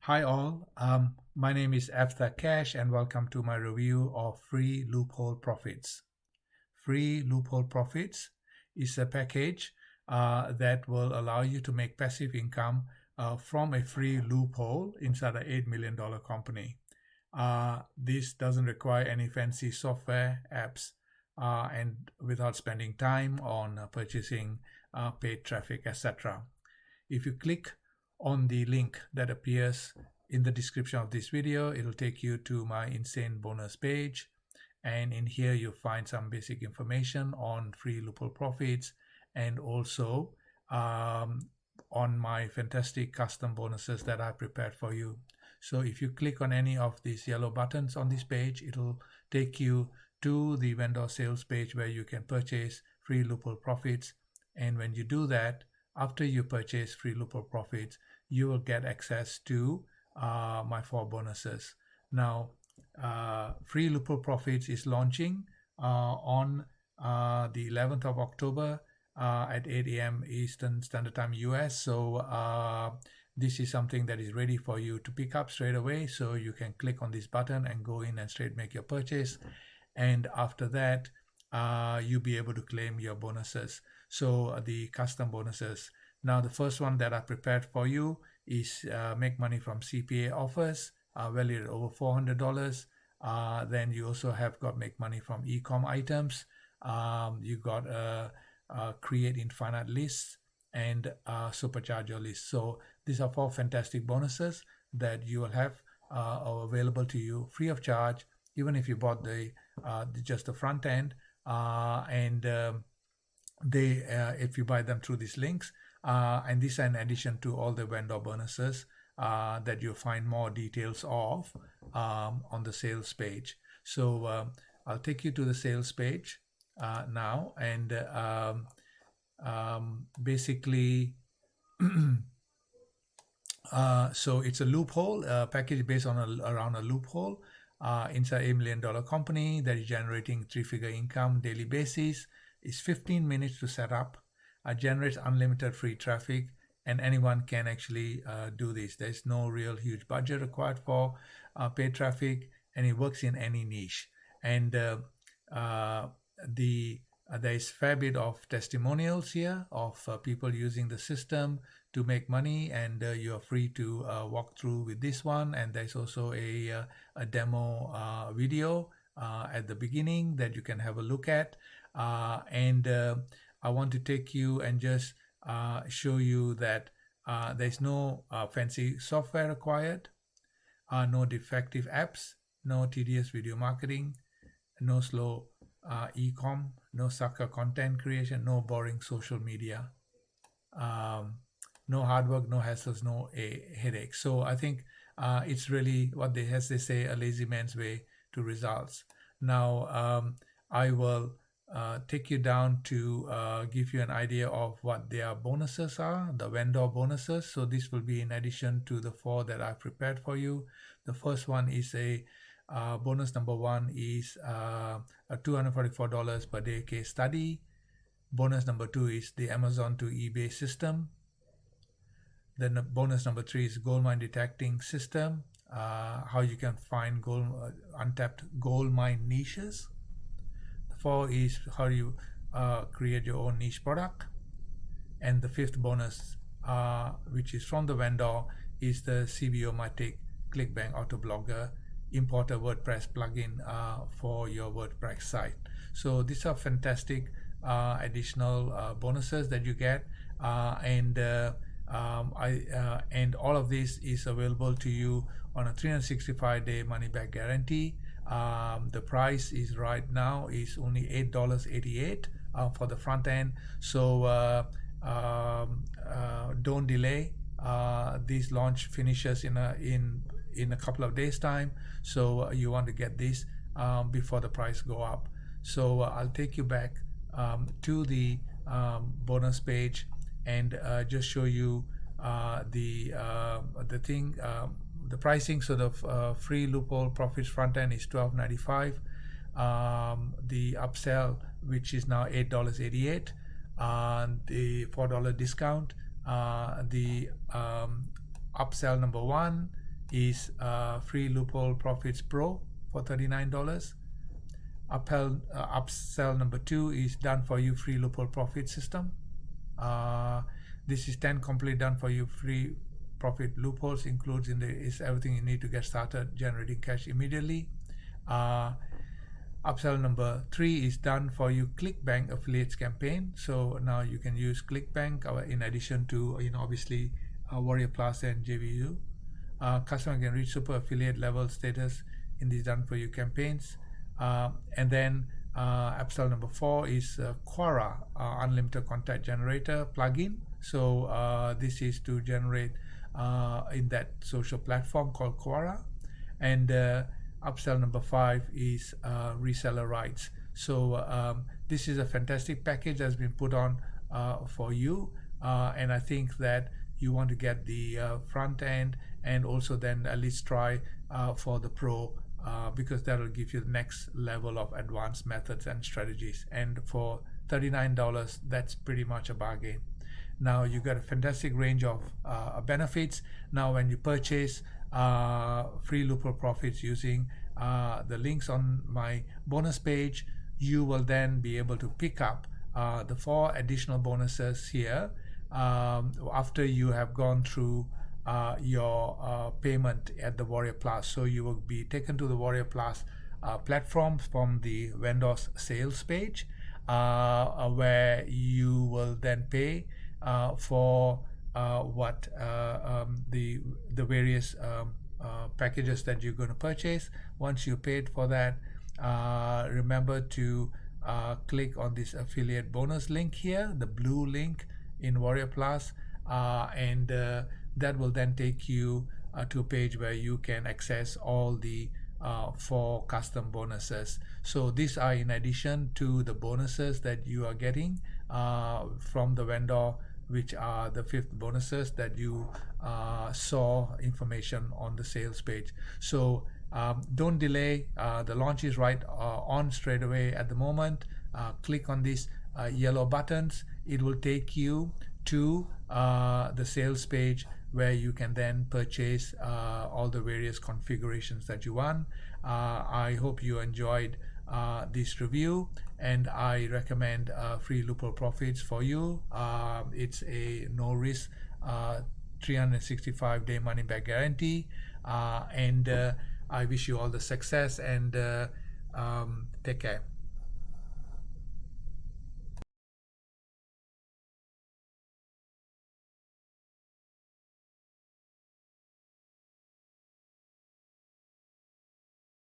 Hi all, my name is After Cash and welcome to my review of Free Loophole Profits. Free Loophole Profits is a package that will allow you to make passive income from a free loophole inside an $8 million company. This doesn't require any fancy software apps and without spending time on purchasing paid traffic, etc. If you click on the link that appears in the description of this video, it'll take you to my insane bonus page, and in here you'll find some basic information on free loophole profits and also on my fantastic custom bonuses that I prepared for you. So if you click on any of these yellow buttons on this page, it'll take you to the vendor sales page where you can purchase free loophole profits. And when you do that, after you purchase free loophole profits, you will get access to my 4 bonuses. Now, free loophole profits is launching on the 11th of October at 8 a.m. Eastern Standard Time US. So this is something that is ready for you to pick up straight away. So you can click on this button and go in and straight make your purchase. And after that, you'll be able to claim your bonuses. So the custom bonuses. Now the first one that I prepared for you is make money from CPA offers, valued at over $400. Then you also have got make money from e-com items. You got create infinite lists and supercharge your list. So these are 4 fantastic bonuses that you will have available to you free of charge, even if you bought the just the front end. If you buy them through these links, and these are in addition to all the vendor bonuses that you'll find more details of on the sales page. So I'll take you to the sales page now, and basically so it's a loophole package based on around a loophole inside $8 million company that is generating 3-figure income daily basis. It's 15 minutes to set up, generates unlimited free traffic, and anyone can actually do this. There's no real huge budget required for paid traffic, and it works in any niche. And there's fair bit of testimonials here of people using the system to make money, and you are free to walk through with this one. And there's also a demo video at the beginning that you can have a look at. I want to take you and just show you that there's no fancy software required, no defective apps, no tedious video marketing, no slow e-com, no sucker content creation, no boring social media, no hard work, no hassles, no headaches. So I think it's really what they say, a lazy man's way to results. Now I will take you down to give you an idea of what their bonuses are, the vendor bonuses. So this will be in addition to the 4 that I prepared for you. The first one is a bonus number 1 is a $244 per day case study. Bonus number 2 is the Amazon to eBay system. Then the bonus number 3 is gold mine detecting system, how you can find untapped gold mine niches. 4 is how you create your own niche product. And the 5th bonus, which is from the vendor, is the CBO-matic ClickBank Autoblogger importer WordPress plugin for your WordPress site. So these are fantastic additional bonuses that you get, and all of this is available to you on a 365-day money-back guarantee. The price is right now is only $8.88 for the front end. So don't delay. This launch finishes in a couple of days time. So you want to get this before the price go up. So I'll take you back to the bonus page and just show you the thing. The pricing. So the free loophole profits front end is $12.95. The upsell, which is now $8.88, the $4 discount. The upsell number 1 is Free Loophole Profits Pro for $39. Upsell number 2 is Done For You Free Loophole Profit System. This is 10 complete done for you free profit loopholes, includes is everything you need to get started generating cash immediately. Upsell number 3 is Done For You ClickBank affiliates campaign. So now you can use ClickBank in addition to obviously Warrior Plus and JVU. Customer can reach super affiliate level status in these Done For You campaigns. And then upsell number 4 is Quora unlimited contact generator plugin. So this is to generate in that social platform called Quora. And upsell number 5 is reseller rights. So this is a fantastic package that's been put on for you, and I think that you want to get the front end and also then at least try for the pro, because that will give you the next level of advanced methods and strategies. And for $39, that's pretty much a bargain. Now you got a fantastic range of benefits. Now when you purchase Free Loophole Profits using the links on my bonus page, you will then be able to pick up the 4 additional bonuses here after you have gone through your payment at the Warrior Plus. So you will be taken to the Warrior Plus platform from the vendor's sales page, where you will then pay for the various packages that you're going to purchase. Once you paid for that, remember to click on this affiliate bonus link here, the blue link in Warrior Plus, and that will then take you to a page where you can access all the 4 custom bonuses. So these are in addition to the bonuses that you are getting from the vendor, which are the 5th bonuses that you saw information on the sales page. So don't delay. The launch is right on straight away at the moment. Click on these yellow buttons. It will take you to the sales page where you can then purchase all the various configurations that you want. I hope you enjoyed this review, and I recommend Free Loophole Profits for you. It's a no risk 365-day money back guarantee, and I wish you all the success, and take care.